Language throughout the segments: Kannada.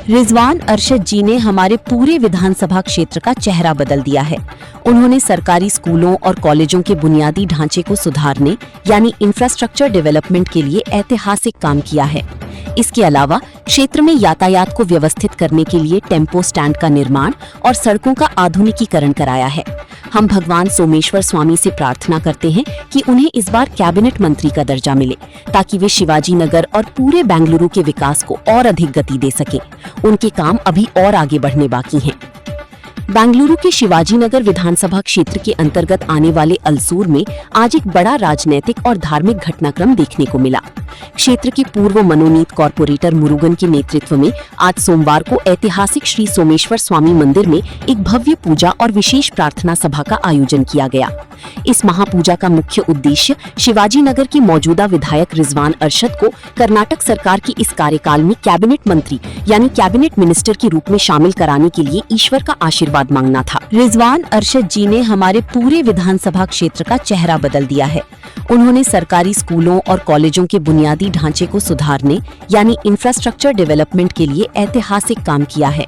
रिजवान अरशद जी ने हमारे पूरे विधानसभा क्षेत्र का चेहरा बदल दिया है। उन्होंने सरकारी स्कूलों और कॉलेजों के बुनियादी ढांचे को सुधारने यानी इंफ्रास्ट्रक्चर डेवलपमेंट के लिए ऐतिहासिक काम किया है। इसके अलावा क्षेत्र में यातायात को व्यवस्थित करने के लिए टेम्पो स्टैंड का निर्माण और सड़कों का आधुनिकीकरण कराया है। हम भगवान सोमेश्वर स्वामी से प्रार्थना करते हैं कि उन्हें इस बार कैबिनेट मंत्री का दर्जा मिले, ताकि वे शिवाजी नगर और पूरे बेंगलुरु के विकास को और अधिक गति दे सके। उनके काम अभी और आगे बढ़ने बाकी हैं। बेंगलुरु के शिवाजी नगर विधानसभा क्षेत्र के अंतर्गत आने वाले अलसूर में आज एक बड़ा राजनीतिक और धार्मिक घटनाक्रम देखने को मिला। क्षेत्र के पूर्व मनोनीत कॉर्पोरेटर मुरुगन के नेतृत्व में आज सोमवार को ऐतिहासिक श्री सोमेश्वर स्वामी मंदिर में एक भव्य पूजा और विशेष प्रार्थना सभा का आयोजन किया गया। इस महापूजा का मुख्य उद्देश्य शिवाजी नगर के मौजूदा विधायक रिजवान अरशद को कर्नाटक सरकार की इस कार्यकाल में कैबिनेट मंत्री यानी कैबिनेट मिनिस्टर के रूप में शामिल कराने के लिए ईश्वर का आशीर्वाद मांगना था। रिजवान अरशद जी ने हमारे पूरे विधानसभा क्षेत्र का चेहरा बदल दिया है। उन्होंने सरकारी स्कूलों और कॉलेजों के बुनियादी ढांचे को सुधारने यानी इंफ्रास्ट्रक्चर डेवलपमेंट के लिए ऐतिहासिक काम किया है।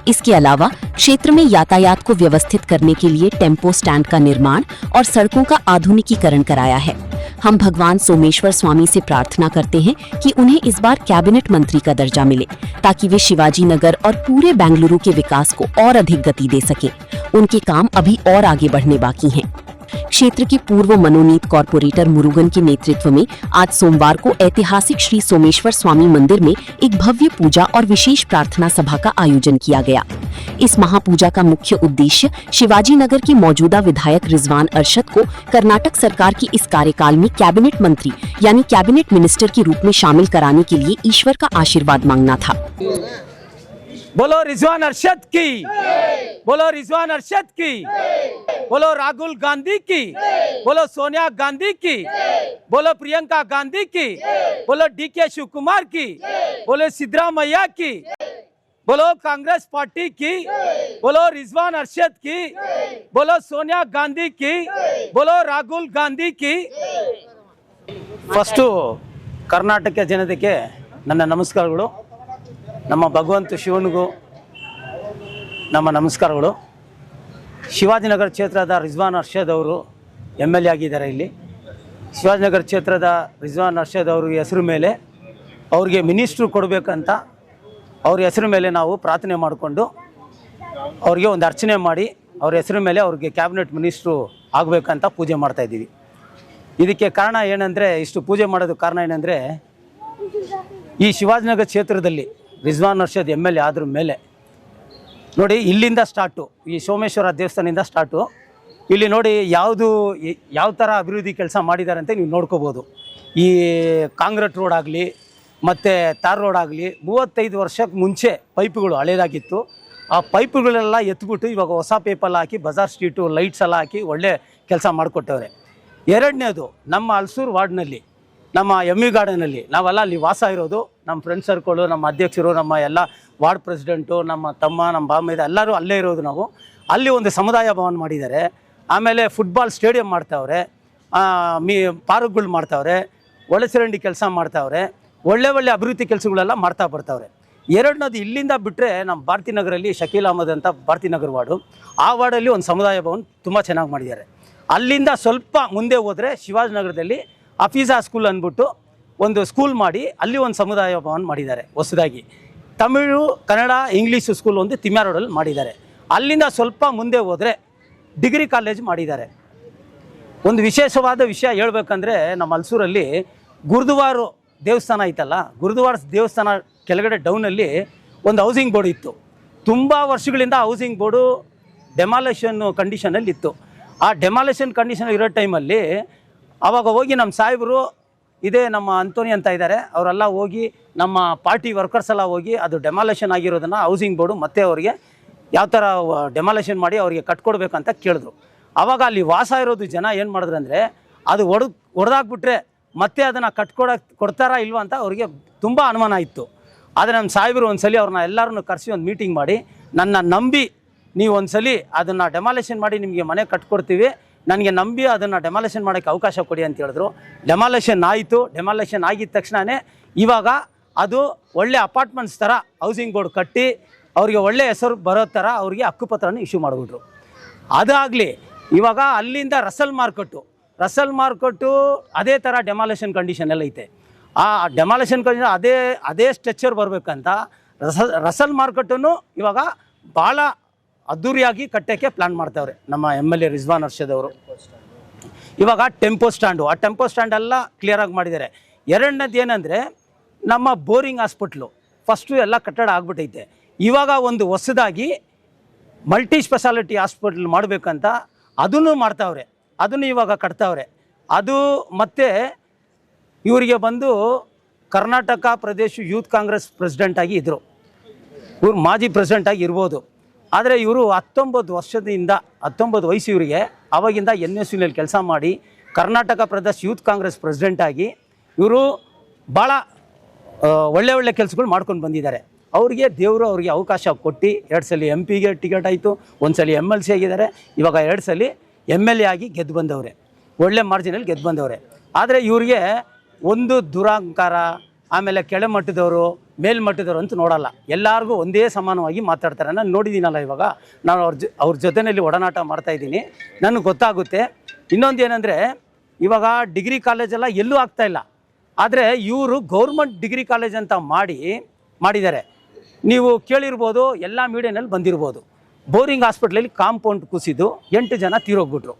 इसके अलावा क्षेत्र में यातायात को व्यवस्थित करने के लिए टेम्पो स्टैंड का निर्माण और सड़कों का आधुनिकीकरण कराया है। हम भगवान सोमेश्वर स्वामी से प्रार्थना करते हैं कि उन्हें इस बार कैबिनेट मंत्री का दर्जा मिले, ताकि वे शिवाजी नगर और पूरे बेंगलुरु के विकास को और अधिक गति दे सके। उनके काम अभी और आगे बढ़ने बाकी हैं। क्षेत्र के पूर्व मनोनीत कॉर्पोरेटर मुरुगन के नेतृत्व में आज सोमवार को ऐतिहासिक श्री सोमेश्वर स्वामी मंदिर में एक भव्य पूजा और विशेष प्रार्थना सभा का आयोजन किया गया। इस महापूजा का मुख्य उद्देश्य शिवाजी नगर के मौजूदा विधायक रिजवान अरशद को कर्नाटक सरकार की इस कार्यकाल में कैबिनेट मंत्री यानी कैबिनेट मिनिस्टर के रूप में शामिल कराने के लिए ईश्वर का आशीर्वाद मांगना था। बोलो रिजवान अरशद की, बोलो रिजवान अरशद की, बोलो राहुल गांधी की, बोलो सोनिया गांधी की, बोलो प्रियंका गांधी की, बोलो डीके शिव कुमार की, बोलो सिद्धरामैया की, बोलो कांग्रेस पार्टी की, बोलो रिजवान अरशद की, बोलो सोनिया गांधी की, बोलो राहुल गांधी की। ಫಸ್ಟು ಕರ್ನಾಟಕ ಜನತೆಗೆ ನನ್ನ ನಮಸ್ಕಾರಗಳು। ನಮ್ಮ ಭಗವಂತ ಶಿವನಿಗೂ ನಮ್ಮ ನಮಸ್ಕಾರಗಳು। ಶಿವಾಜಿನಗರ ಕ್ಷೇತ್ರದ ರಿಜ್ವಾನ್ ಅರ್ಷದ್ ಅವರು MLA ಆಗಿದ್ದಾರೆ। ಇಲ್ಲಿ ಶಿವಾಜಿನಗರ ಕ್ಷೇತ್ರದ ರಿಜ್ವಾನ್ ಅರ್ಷದ್ ಅವ್ರ ಹೆಸರು ಮೇಲೆ ಅವ್ರಿಗೆ ಮಿನಿಸ್ಟ್ರು ಕೊಡಬೇಕಂತ ಅವ್ರ ಹೆಸರು ಮೇಲೆ ನಾವು ಪ್ರಾರ್ಥನೆ ಮಾಡಿಕೊಂಡು ಅವ್ರಿಗೆ ಒಂದು ಅರ್ಚನೆ ಮಾಡಿ ಅವ್ರ ಹೆಸರು ಮೇಲೆ ಅವ್ರಿಗೆ ಕ್ಯಾಬಿನೆಟ್ ಮಿನಿಸ್ಟ್ರು ಆಗಬೇಕಂತ ಪೂಜೆ ಮಾಡ್ತಾಯಿದ್ದೀವಿ। ಇದಕ್ಕೆ ಕಾರಣ ಏನಂದರೆ, ಇಷ್ಟು ಪೂಜೆ ಮಾಡೋದು ಕಾರಣ ಏನಂದರೆ, ಈ ಶಿವಾಜಿನಗರ ಕ್ಷೇತ್ರದಲ್ಲಿ ರಿಜ್ವಾನ್ ಅರ್ಷದ್ MLA ಆದ್ರ ಮೇಲೆ ನೋಡಿ, ಇಲ್ಲಿಂದ ಸ್ಟಾರ್ಟು, ಈ ಸೋಮೇಶ್ವರ ದೇವಸ್ಥಾನದಿಂದ ಸ್ಟಾರ್ಟು, ಇಲ್ಲಿ ನೋಡಿ ಯಾವ ಥರ ಅಭಿವೃದ್ಧಿ ಕೆಲಸ ಮಾಡಿದ್ದಾರೆ ಅಂತ ನೀವು ನೋಡ್ಕೋಬೋದು। ಈ ಕಾಂಕ್ರೀಟ್ ರೋಡ್ ಆಗಲಿ ಮತ್ತು ತಾರ್ ರೋಡ್ ಆಗಲಿ 35 ವರ್ಷಕ್ಕೆ ಮುಂಚೆ ಪೈಪುಗಳು ಹಳೇದಾಗಿತ್ತು, ಆ ಪೈಪುಗಳೆಲ್ಲ ಎತ್ಬಿಟ್ಟು ಇವಾಗ ಹೊಸ ಪೈಪೆಲ್ಲ ಹಾಕಿ ಬಜಾರ್ ಸ್ಟ್ರೀಟು ಲೈಟ್ಸ್ ಎಲ್ಲ ಹಾಕಿ ಒಳ್ಳೆ ಕೆಲಸ ಮಾಡಿಕೊಟ್ಟವ್ರೆ। ಎರಡನೇದು, ನಮ್ಮ ಅಲ್ಸೂರು ವಾರ್ಡ್ನಲ್ಲಿ ನಮ್ಮ ME ಗಾರ್ಡನಲ್ಲಿ ನಾವೆಲ್ಲ ಅಲ್ಲಿ ವಾಸ ಇರೋದು, ನಮ್ಮ ಫ್ರೆಂಡ್ ಸರ್ಕಲು, ನಮ್ಮ ಅಧ್ಯಕ್ಷರು, ನಮ್ಮ ಎಲ್ಲ ವಾರ್ಡ್ ಪ್ರೆಸಿಡೆಂಟು, ನಮ್ಮ ತಮ್ಮ, ನಮ್ಮ ಬಾಮೈದ ಎಲ್ಲರೂ ಅಲ್ಲೇ ಇರೋದು ನಾವು। ಅಲ್ಲಿ ಒಂದು ಸಮುದಾಯ ಭವನ ಮಾಡಿದ್ದಾರೆ, ಆಮೇಲೆ ಫುಟ್ಬಾಲ್ ಸ್ಟೇಡಿಯಂ ಮಾಡ್ತಾವ್ರೆ, ಪಾರ್ಕ್ಗಳು ಮಾಡ್ತಾವ್ರೆ, ಒಳಚರಂಡಿ ಕೆಲಸ ಮಾಡ್ತಾವ್ರೆ, ಒಳ್ಳೆ ಅಭಿವೃದ್ಧಿ ಕೆಲಸಗಳೆಲ್ಲ ಮಾಡ್ತಾ ಬರ್ತಾವ್ರೆ। ಎರಡನೇದು, ಇಲ್ಲಿಂದ ಬಿಟ್ಟರೆ ನಮ್ಮ ಭಾರತೀನಗರಲ್ಲಿ ಶಕೀಲ್ ಅಹಮದ್ ಅಂತ ಭಾರತೀನಗರ ವಾರ್ಡು, ಆ ವಾರ್ಡಲ್ಲಿ ಒಂದು ಸಮುದಾಯ ಭವನ ತುಂಬ ಚೆನ್ನಾಗಿ ಮಾಡಿದ್ದಾರೆ। ಅಲ್ಲಿಂದ ಸ್ವಲ್ಪ ಮುಂದೆ ಹೋದರೆ ಶಿವಾಜಿನಗರದಲ್ಲಿ ಅಫೀಜಾ ಸ್ಕೂಲ್ ಅಂದ್ಬಿಟ್ಟು ಒಂದು ಸ್ಕೂಲ್ ಮಾಡಿ ಅಲ್ಲಿ ಒಂದು ಸಮುದಾಯ ಭವನ ಮಾಡಿದ್ದಾರೆ ಹೊಸದಾಗಿ। ತಮಿಳು, ಕನ್ನಡ, ಇಂಗ್ಲೀಷ್ ಸ್ಕೂಲ್ ಒಂದು ತಿಮ್ಯಾ ರೋಡಲ್ಲಿ ಮಾಡಿದ್ದಾರೆ। ಅಲ್ಲಿಂದ ಸ್ವಲ್ಪ ಮುಂದೆ ಹೋದರೆ ಡಿಗ್ರಿ ಕಾಲೇಜ್ ಮಾಡಿದ್ದಾರೆ। ಒಂದು ವಿಶೇಷವಾದ ವಿಷಯ ಹೇಳ್ಬೇಕಂದ್ರೆ, ನಮ್ಮ ಹಲ್ಸೂರಲ್ಲಿ ಗುರುದ್ವಾರ ದೇವಸ್ಥಾನ ಐತಲ್ಲ, ಗುರುದ್ವಾರ ದೇವಸ್ಥಾನ ಕೆಳಗಡೆ ಡೌನಲ್ಲಿ ಒಂದು ಹೌಸಿಂಗ್ ಬೋರ್ಡ್ ಇತ್ತು। ತುಂಬ ವರ್ಷಗಳಿಂದ ಹೌಸಿಂಗ್ ಬೋರ್ಡು ಡೆಮಾಲೇಷನ್ ಕಂಡೀಷನಲ್ಲಿ ಇತ್ತು। ಆ ಡೆಮಾಲೇಷನ್ ಕಂಡೀಷನ್ ಇರೋ ಟೈಮಲ್ಲಿ ಆವಾಗ ಹೋಗಿ ನಮ್ಮ ಸಾಹೇಬರು, ಇದೇ ನಮ್ಮ ಅಂತೋನಿ ಅಂತ ಇದ್ದಾರೆ, ಅವರೆಲ್ಲ ಹೋಗಿ ನಮ್ಮ ಪಾರ್ಟಿ ವರ್ಕರ್ಸ್ ಎಲ್ಲ ಹೋಗಿ ಅದು ಡೆಮಾಲೇಷನ್ ಆಗಿರೋದನ್ನು ಹೌಸಿಂಗ್ ಬೋರ್ಡು ಮತ್ತೆ ಅವರಿಗೆ ಯಾವ ಥರ ಡೆಮಾಲೇಷನ್ ಮಾಡಿ ಅವರಿಗೆ ಕಟ್ಕೊಡ್ಬೇಕಂತ ಕೇಳಿದ್ರು। ಆವಾಗ ಅಲ್ಲಿ ವಾಸ ಇರೋದು ಜನ ಏನು ಮಾಡಿದ್ರು ಅಂದರೆ, ಅದು ಹೊಡೆದಾಕ್ಬಿಟ್ರೆ ಮತ್ತೆ ಅದನ್ನು ಕೊಡ್ತಾರಾ ಇಲ್ವಾ ಅಂತ ಅವರಿಗೆ ತುಂಬ ಅನುಮಾನ ಇತ್ತು। ಆದರೆ ನಮ್ಮ ಸಾಹೇಬರು ಒಂದ್ಸಲಿ ಅವ್ರನ್ನ ಎಲ್ಲರನ್ನು ಕರೆಸಿ ಒಂದು ಮೀಟಿಂಗ್ ಮಾಡಿ, ನನ್ನ ನಂಬಿ ನೀವು ಒಂದ್ಸಲಿ ಅದನ್ನು ಡೆಮಾಲೇಷನ್ ಮಾಡಿ ನಿಮಗೆ ಮನೆ ಕಟ್ಕೊಡ್ತೀವಿ, ನನಗೆ ನಂಬಿ ಅದನ್ನು ಡೆಮಾಲೇಷನ್ ಮಾಡೋಕ್ಕೆ ಅವಕಾಶ ಕೊಡಿ ಅಂತ ಹೇಳಿದ್ರು। ಡೆಮಾಲೇಷನ್ ಆಯಿತು। ಡೆಮಾಲೇಷನ್ ಆಗಿದ ತಕ್ಷಣವೇ ಇವಾಗ ಅದು ಒಳ್ಳೆ ಅಪಾರ್ಟ್ಮೆಂಟ್ಸ್ ಥರ ಹೌಸಿಂಗ್ ಬೋರ್ಡ್ ಕಟ್ಟಿ ಅವರಿಗೆ ಒಳ್ಳೆ ಹೆಸರು ಬರೋ ಥರ ಅವರಿಗೆ ಹಕ್ಕುಪತ್ರನ ಇಶ್ಯೂ ಮಾಡಿಬಿಟ್ರು. ಅದಾಗಲಿ ಇವಾಗ ಅಲ್ಲಿಂದ ರಸಲ್ ಮಾರ್ಕೆಟು ಅದೇ ಥರ ಡೆಮಾಲೇಷನ್ ಕಂಡೀಷನ್ ಎಲ್ಲ ಐತೆ. ಆ ಡೆಮಾಲೇಷನ್ ಕಂಡೀಷನ್ ಅದೇ ಸ್ಟ್ರಕ್ಚರ್ ಬರಬೇಕಂತ ರಸಲ್ ಮಾರ್ಕೆಟನ್ನು ಇವಾಗ ಭಾಳ ಅದ್ಧೂರಿಯಾಗಿ ಕಟ್ಟೋಕ್ಕೆ ಪ್ಲ್ಯಾನ್ ಮಾಡ್ತಾವ್ರೆ ನಮ್ಮ MLA ರಿಜ್ವಾನ್ ಅರ್ಷದ್ ಅವರು. ಇವಾಗ ಟೆಂಪೋ ಸ್ಟ್ಯಾಂಡ್ ಎಲ್ಲ ಕ್ಲಿಯರಾಗಿ ಮಾಡಿದ್ದಾರೆ. ಎರಡನೇದು ಏನಂದರೆ ನಮ್ಮ ಬೋರಿಂಗ್ ಹಾಸ್ಪಿಟ್ಲು ಫಸ್ಟು ಎಲ್ಲ ಕಟ್ಟಡ ಆಗ್ಬಿಟ್ಟೈತೆ. ಇವಾಗ ಒಂದು ಹೊಸದಾಗಿ ಮಲ್ಟಿ ಸ್ಪೆಷಾಲಿಟಿ ಹಾಸ್ಪಿಟ್ಲ್ ಮಾಡಬೇಕಂತ ಅದನ್ನು ಮಾಡ್ತಾವ್ರೆ, ಅದನ್ನು ಇವಾಗ ಕಟ್ತಾವ್ರೆ. ಅದು ಮತ್ತು ಇವರಿಗೆ ಬಂದು ಕರ್ನಾಟಕ ಪ್ರದೇಶ ಯೂತ್ ಕಾಂಗ್ರೆಸ್ ಪ್ರೆಸಿಡೆಂಟಾಗಿ ಇದ್ದರು, ಇವ್ರು ಮಾಜಿ ಪ್ರೆಸಿಡೆಂಟಾಗಿ ಇರ್ಬೋದು. ಆದರೆ ಇವರು 19 ವಯಸ್ಸು ಇವರಿಗೆ. ಆವಾಗಿಂದ NSUನಲ್ಲಿ ಕೆಲಸ ಮಾಡಿ ಕರ್ನಾಟಕ ಪ್ರದೇಶ ಯೂತ್ ಕಾಂಗ್ರೆಸ್ ಪ್ರೆಸಿಡೆಂಟಾಗಿ ಇವರು ಭಾಳ ಒಳ್ಳೆ ಕೆಲಸಗಳು ಮಾಡ್ಕೊಂಡು ಬಂದಿದ್ದಾರೆ. ದೇವರು ಅವರಿಗೆ ಅವಕಾಶ ಕೊಟ್ಟು 2 ಸಲ MP ಟಿಕೆಟ್ ಆಯಿತು, 1 ಸಲ MLC ಆಗಿದ್ದಾರೆ, ಇವಾಗ 2 ಸಲ MLA ಆಗಿ ಗೆದ್ದು ಬಂದವ್ರೆ, ಒಳ್ಳೆ ಮಾರ್ಜಿನಲ್ಲಿ ಗೆದ್ದು ಬಂದವ್ರೆ. ಆದರೆ ಇವ್ರಿಗೆ ಒಂದು ದುರಹಂಕಾರ, ಆಮೇಲೆ ಕೆಳಮಟ್ಟದವರು ಮೇಲ್ಮಟ್ಟದವರು ಅಂತ ನೋಡಲ್ಲ, ಎಲ್ಲರಿಗೂ ಒಂದೇ ಸಮಾನವಾಗಿ ಮಾತಾಡ್ತಾರೆ. ನಾನು ನೋಡಿದ್ದೀನಲ್ಲ, ಇವಾಗ ನಾನು ಅವ್ರ ಜೊತೆಯಲ್ಲಿ ಒಡನಾಟ ಮಾಡ್ತಾಯಿದ್ದೀನಿ, ನನಗೆ ಗೊತ್ತಾಗುತ್ತೆ. ಇನ್ನೊಂದು ಏನಂದರೆ ಇವಾಗ ಡಿಗ್ರಿ ಕಾಲೇಜೆಲ್ಲ ಎಲ್ಲೂ ಆಗ್ತಾಯಿಲ್ಲ, ಆದರೆ ಇವರು ಗೌರ್ಮೆಂಟ್ ಡಿಗ್ರಿ ಕಾಲೇಜ್ ಅಂತ ಮಾಡಿದ್ದಾರೆ. ನೀವು ಕೇಳಿರ್ಬೋದು, ಎಲ್ಲ ಮೀಡಿಯಾನಲ್ಲಿ ಬಂದಿರ್ಬೋದು. ಬೋರಿಂಗ್ ಹಾಸ್ಪಿಟ್ಲಲ್ಲಿ ಕಾಂಪೌಂಡ್ ಕುಸಿದು 8 ಜನ ತೀರೋಗ್ಬಿಟ್ರು.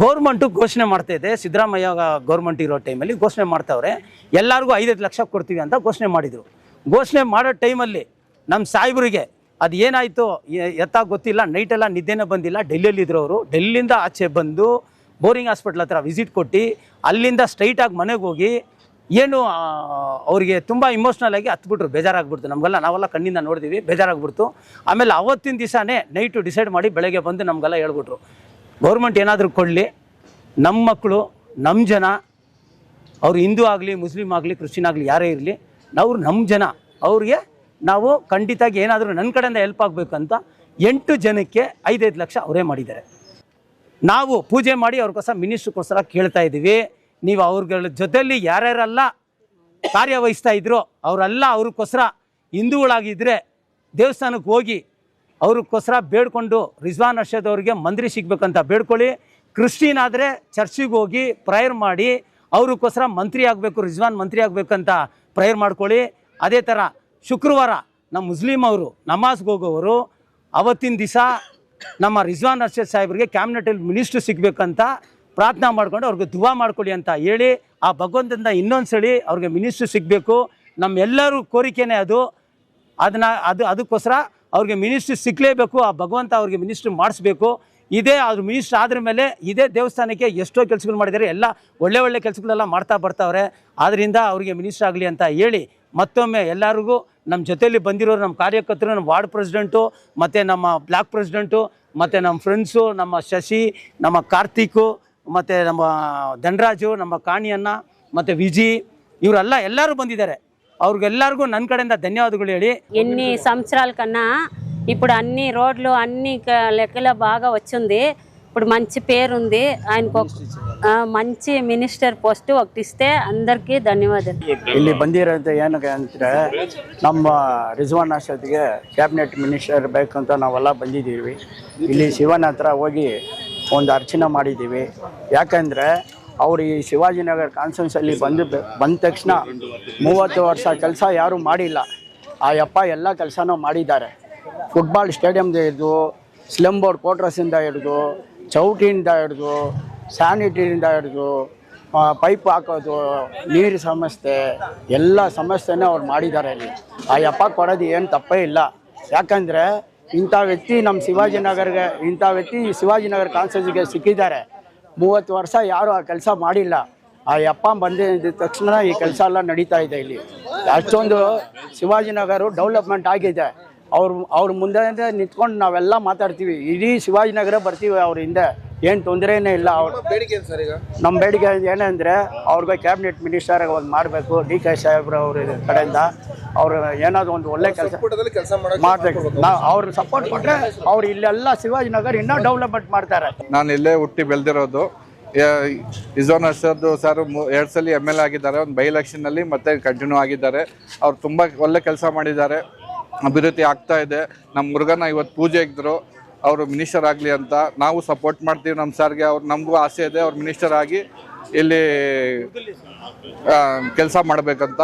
ಗೌರ್ಮೆಂಟು ಘೋಷಣೆ ಮಾಡ್ತಾಯಿದೆ, ಸಿದ್ದರಾಮಯ್ಯ ಗೌರ್ಮೆಂಟ್ ಇರೋ ಟೈಮಲ್ಲಿ ಘೋಷಣೆ ಮಾಡ್ತಾವ್ರೆ, ಎಲ್ಲರಿಗೂ 5 ಲಕ್ಷ ಕೊಡ್ತೀವಿ ಅಂತ ಘೋಷಣೆ ಮಾಡಿದರು. ಘೋಷಣೆ ಮಾಡೋ ಟೈಮಲ್ಲಿ ನಮ್ಮ ಸಾಹೇಬರಿಗೆ ಅದು ಏನಾಯಿತು ಎತ್ತಾಗ ಗೊತ್ತಿಲ್ಲ, ನೈಟೆಲ್ಲ ನಿದ್ದೆನೇ ಬಂದಿಲ್ಲ, ಡೆಲ್ಲಿಯಲ್ಲಿದ್ದರು ಅವರು. ಡೆಲ್ಲಿಯಿಂದ ಆಚೆ ಬಂದು ಬೋರಿಂಗ್ ಹಾಸ್ಪಿಟ್ಲ್ ಹತ್ರ ವಿಸಿಟ್ ಕೊಟ್ಟು ಅಲ್ಲಿಂದ ಸ್ಟ್ರೈಟಾಗಿ ಮನೆಗೆ ಹೋಗಿ ಏನು ಅವರಿಗೆ ತುಂಬ ಇಮೋಷ್ನಲ್ ಆಗಿ ಹತ್ಬಿಟ್ರು, ಬೇಜಾರಾಗ್ಬಿಡ್ತು. ನಾವೆಲ್ಲ ಕಣ್ಣಿಂದ ನೋಡಿದ್ದೀವಿ, ಬೇಜಾರಾಗ್ಬಿಡ್ತು. ಆಮೇಲೆ ಅವತ್ತಿನ ದಿವಸನೇ ನೈಟು ಡಿಸೈಡ್ ಮಾಡಿ ಬೆಳಗ್ಗೆ ಬಂದು ನಮಗೆಲ್ಲ ಹೇಳ್ಬಿಟ್ರು, ಗೌರ್ಮೆಂಟ್ ಏನಾದರೂ ಕೊಡಲಿ, ನಮ್ಮ ಮಕ್ಕಳು, ನಮ್ಮ ಜನ, ಅವರು ಹಿಂದೂ ಆಗಲಿ, ಮುಸ್ಲಿಮ್ ಆಗಲಿ, ಕ್ರಿಶ್ಚಿಯನ್ ಆಗಲಿ, ಯಾರೇ ಇರಲಿ, ನಮ್ಮ ಜನ, ಅವ್ರಿಗೆ ನಾವು ಖಂಡಿತವಾಗಿ ಏನಾದರೂ ನನ್ನ ಕಡೆಯಿಂದ ಹೆಲ್ಪ್ ಆಗಬೇಕಂತ 8 ಜನಕ್ಕೆ 5 ಲಕ್ಷ ಅವರೇ ಮಾಡಿದ್ದಾರೆ. ನಾವು ಪೂಜೆ ಮಾಡಿ ಅವ್ರಿಗೋಸ್ಕರ ಮಿನಿಸ್ಟ್ರಿಗೋಸ್ಕರ ಕೇಳ್ತಾ ಇದ್ದೀವಿ, ನೀವು ಅವ್ರಗಳ ಜೊತೆಯಲ್ಲಿ ಯಾರ್ಯಾರೆಲ್ಲ ಕಾರ್ಯವಹಿಸ್ತಾ ಇದ್ರು ಅವರೆಲ್ಲ ಅವ್ರಿಗೋಸ್ಕರ ಹಿಂದೂಗಳಾಗಿದ್ದರೆ ದೇವಸ್ಥಾನಕ್ಕೆ ಹೋಗಿ ಅವ್ರಿಗೋಸ್ಕರ ಬೇಡ್ಕೊಂಡು ರಿಜ್ವಾನ್ ಅರ್ಷದ್ ಅವ್ರಿಗೆ ಮಂತ್ರಿ ಸಿಗ್ಬೇಕಂತ ಬೇಡ್ಕೊಳ್ಳಿ. ಕ್ರಿಶ್ಚಿಯನ್ ಆದರೆ ಚರ್ಚಿಗೆ ಹೋಗಿ ಪ್ರೇಯರ್ ಮಾಡಿ ಅವ್ರಿಗೋಸ್ಕರ ಮಂತ್ರಿ ಆಗಬೇಕು, ರಿಜ್ವಾನ್ ಮಂತ್ರಿ ಆಗಬೇಕಂತ ಪ್ರೇಯರ್ ಮಾಡ್ಕೊಳ್ಳಿ. ಅದೇ ಥರ ಶುಕ್ರವಾರ ನಮ್ಮ ಮುಸ್ಲಿಮ್ ಅವರು ನಮಾಜ್ಗೆ ಹೋಗೋವರು ಅವತ್ತಿನ ದಿವಸ ನಮ್ಮ ರಿಜ್ವಾನ್ ಅರ್ಷದ್ ಸಾಹೇಬ್ರಿಗೆ ಕ್ಯಾಬಿನೆಟಲ್ಲಿ ಮಿನಿಸ್ಟ್ರು ಸಿಗಬೇಕಂತ ಪ್ರಾರ್ಥನೆ ಮಾಡ್ಕೊಂಡು ಅವ್ರಿಗೆ ದುವಾ ಮಾಡ್ಕೊಳ್ಳಿ ಅಂತ ಹೇಳಿ, ಆ ಭಗವಂತನಿಂದ ಇನ್ನೊಂದು ಸಲ ಅವ್ರಿಗೆ ಮಿನಿಸ್ಟ್ರು ಸಿಗಬೇಕು, ನಮ್ಮೆಲ್ಲರೂ ಕೋರಿಕೆನೇ ಅದಕ್ಕೋಸ್ಕರ ಅವ್ರಿಗೆ ಮಿನಿಸ್ಟ್ರು ಸಿಕ್ಕಲೇಬೇಕು, ಆ ಭಗವಂತ ಅವ್ರಿಗೆ ಮಿನಿಸ್ಟ್ರು ಮಾಡಿಸ್ಬೇಕು. ಇದೇ ಅವ್ರ ಮಿನಿಸ್ಟ್ರ್ ಆದ್ರ ಮೇಲೆ ಇದೇ ದೇವಸ್ಥಾನಕ್ಕೆ ಎಷ್ಟೋ ಕೆಲಸಗಳು ಮಾಡಿದ್ದಾರೆ, ಎಲ್ಲ ಒಳ್ಳೆ ಕೆಲಸಗಳೆಲ್ಲ ಮಾಡ್ತಾ ಬರ್ತಾವ್ರೆ. ಆದ್ದರಿಂದ ಅವರಿಗೆ ಮಿನಿಸ್ಟ್ರ್ ಆಗಲಿ ಅಂತ ಹೇಳಿ ಮತ್ತೊಮ್ಮೆ ಎಲ್ಲರಿಗೂ ನಮ್ಮ ಜೊತೆಯಲ್ಲಿ ಬಂದಿರೋರು, ನಮ್ಮ ಕಾರ್ಯಕರ್ತರು, ನಮ್ಮ ವಾರ್ಡ್ ಪ್ರೆಸಿಡೆಂಟು, ಮತ್ತು ನಮ್ಮ ಬ್ಲಾಕ್ ಪ್ರೆಸಿಡೆಂಟು, ಮತ್ತು ನಮ್ಮ ಫ್ರೆಂಡ್ಸು, ನಮ್ಮ ಶಶಿ, ನಮ್ಮ ಕಾರ್ತಿಕು, ಮತ್ತು ನಮ್ಮ ಧನರಾಜು, ನಮ್ಮ ಕಾಣಿಯನ್ನ, ಮತ್ತು విజి, ಇವರೆಲ್ಲ ಎಲ್ಲರೂ ಬಂದಿದ್ದಾರೆ. ಅವ್ರಿಗೆಲ್ಲರಿಗೂ ನನ್ನ కಡೆಯಿಂದ ధన్యవాదాలు ಹೇಳಿ. ఎన్ని సంవత్సరాల కన్నా ఇప్పుడు అన్ని రోడ్లు అన్ని లెక్కల బాగా వచ్చింది. ఇప్పుడు మంచి పేరు ఉంది ఆయనకు. మంచి మినిస్టర్ పోస్ట్ ఒకటి ఇస్తే అందరికీ ధన్యవాదాలు. ಇಲ್ಲಿ ಬಂದಿರೋಂಥ ಏನಕ್ಕೆ ಅಂದರೆ ನಮ್ಮ ರಿಜ್ವಾನ್ ಅರ್ಷದ್ಗೆ ಕ್ಯಾಬಿನೆಟ್ ಮಿನಿಸ್ಟರ್ ಬೇಕಂತ ನಾವೆಲ್ಲ ಬಂದಿದ್ದೀವಿ. ಇಲ್ಲಿ ಶಿವನ ಹತ್ರ ಹೋಗಿ ಒಂದು ಅರ್ಚನೆ ಮಾಡಿದ್ದೀವಿ. ಯಾಕಂದರೆ ಅವರು ಈ ಶಿವಾಜಿನಗರ ಕಾನ್ಸ್ಟಿಟ್ಯೂನ್ಸಲ್ಲಿ ಬಂದ ತಕ್ಷಣ 30 ವರ್ಷ ಕೆಲಸ ಯಾರೂ ಮಾಡಿಲ್ಲ. ಆ ಯಪ್ಪ ಎಲ್ಲ ಕೆಲಸನೂ ಮಾಡಿದ್ದಾರೆ. ಫುಟ್ಬಾಲ್ ಸ್ಟೇಡಿಯಮ್ದು ಹಿಡಿದು, ಸ್ಲಮ್ ಬೋರ್ಡ್ ಕ್ವಾರ್ಟರ್ಸಿಂದ ಹಿಡಿದು, ಚೌಟಿಯಿಂದ ಹಿಡಿದು, ಸ್ಯಾನಿಟರಿಯಿಂದ ಹಿಡಿದು, ಪೈಪ್ ಹಾಕೋದು, ನೀರು ಸಮಸ್ಯೆ, ಎಲ್ಲ ಸಮಸ್ಯೆನೇ ಅವ್ರು ಮಾಡಿದ್ದಾರೆ. ಇಲ್ಲಿ ಆ ಯಪ್ಪ ಕೊಡೋದು ಏನು ತಪ್ಪೇ ಇಲ್ಲ. ಯಾಕಂದರೆ ಇಂಥ ವ್ಯಕ್ತಿ ನಮ್ಮ ಶಿವಾಜಿನಗರ ಕಾನ್ಸ್ಟಿಟ್ಯೂನ್ಸಿಗೆ ಸಿಕ್ಕಿದ್ದಾರೆ. 30 ವರ್ಷ ಯಾರು ಆ ಕೆಲಸ ಮಾಡಿಲ್ಲ. ಆ ಯಪ್ಪ ಬಂದಿದ್ದ ತಕ್ಷಣ ಈ ಕೆಲಸ ಎಲ್ಲ ನಡೀತಾ ಇದೆ. ಇಲ್ಲಿ ಅಷ್ಟೊಂದು ಶಿವಾಜಿನಗರ ಡೆವಲಪ್ಮೆಂಟ್ ಆಗಿದೆ. ಅವ್ರ ಮುಂದೆ ನಿಂತ್ಕೊಂಡು ನಾವೆಲ್ಲ ಮಾತಾಡ್ತೀವಿ, ಇಡೀ ಶಿವಾಜಿನಗರ ಬರ್ತೀವಿ ಅವ್ರ ಹಿಂದೆ, ಏನು ತೊಂದರೆನೇ ಇಲ್ಲ. ನಮ್ಮ ಬೇಡಿಕೆ ಏನಂದರೆ ಅವ್ರಿಗೆ ಕ್ಯಾಬಿನೆಟ್ ಮಿನಿಸ್ಟರ್ ಒಂದು ಮಾಡಬೇಕು. DK ಸಾಹೇಬ್ರು ಅವ್ರ ಕಡೆಯಿಂದ ಅವರು ಏನಾದರೂ ಒಂದು ಒಳ್ಳೆ ಕೆಲಸ ಮಾಡಬೇಕು. ಅವ್ರ ಸಪೋರ್ಟ್ ಕೊಟ್ಟರೆ ಅವ್ರು ಇಲ್ಲೆಲ್ಲ ಶಿವಾಜಿನಗರ ಇನ್ನೂ ಡೆವಲಪ್ಮೆಂಟ್ ಮಾಡ್ತಾರೆ. ನಾನು ಇಲ್ಲೇ ಹುಟ್ಟಿ ಬೆಳೆದಿರೋದು. ರಿಜ್ವಾನ್ ಅರ್ಷದ್ ಸರ್ 2 ಸಲ MLA ಆಗಿದ್ದಾರೆ, ಒಂದು ಬೈ ಎಲೆಕ್ಷನ್ನಲ್ಲಿ ಮತ್ತೆ ಕಂಟಿನ್ಯೂ ಆಗಿದ್ದಾರೆ. ಅವ್ರು ತುಂಬ ಒಳ್ಳೆ ಕೆಲಸ ಮಾಡಿದ್ದಾರೆ, ಅಭಿವೃದ್ಧಿ ಆಗ್ತಾ ಇದೆ. ನಮ್ಮ ಮುರುಗನ ಇವತ್ತು ಪೂಜೆ ಇದ್ದರು, ಅವರು ಮಿನಿಸ್ಟರ್ ಆಗಲಿ ಅಂತ ನಾವು ಸಪೋರ್ಟ್ ಮಾಡ್ತೀವಿ ನಮ್ಮ ಸರ್ಗೆ. ಅವ್ರು ನಮಗೂ ಆಸೆ ಇದೆ ಅವ್ರು ಮಿನಿಸ್ಟರ್ ಆಗಿ ಇಲ್ಲಿ ಕೆಲಸ ಮಾಡಬೇಕಂತ.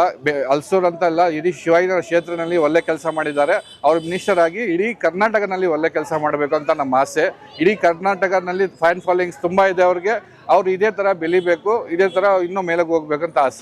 ಹಲ್ಸೂರು ಅಂತ ಅಲ್ಲ, ಇಡೀ ಶಿವಾಜಿನಗರ ಕ್ಷೇತ್ರದಲ್ಲಿ ಒಳ್ಳೆ ಕೆಲಸ ಮಾಡಿದ್ದಾರೆ. ಅವರು ಮಿನಿಸ್ಟರ್ ಆಗಿ ಇಡೀ ಕರ್ನಾಟಕದಲ್ಲಿ ಒಳ್ಳೆ ಕೆಲಸ ಮಾಡಬೇಕು ಅಂತ ನಮ್ಮ ಆಸೆ. ಇಡೀ ಕರ್ನಾಟಕದಲ್ಲಿ ಫ್ಯಾನ್ ಫಾಲೋಯಿಂಗ್ಸ್ ತುಂಬ ಇದೆ ಅವ್ರಿಗೆ. ಅವ್ರು ಇದೇ ಥರ ಬೆಳಿಬೇಕು, ಇದೇ ಥರ ಇನ್ನೂ ಮೇಲೆಗೆ ಹೋಗ್ಬೇಕಂತ ಆಸೆ.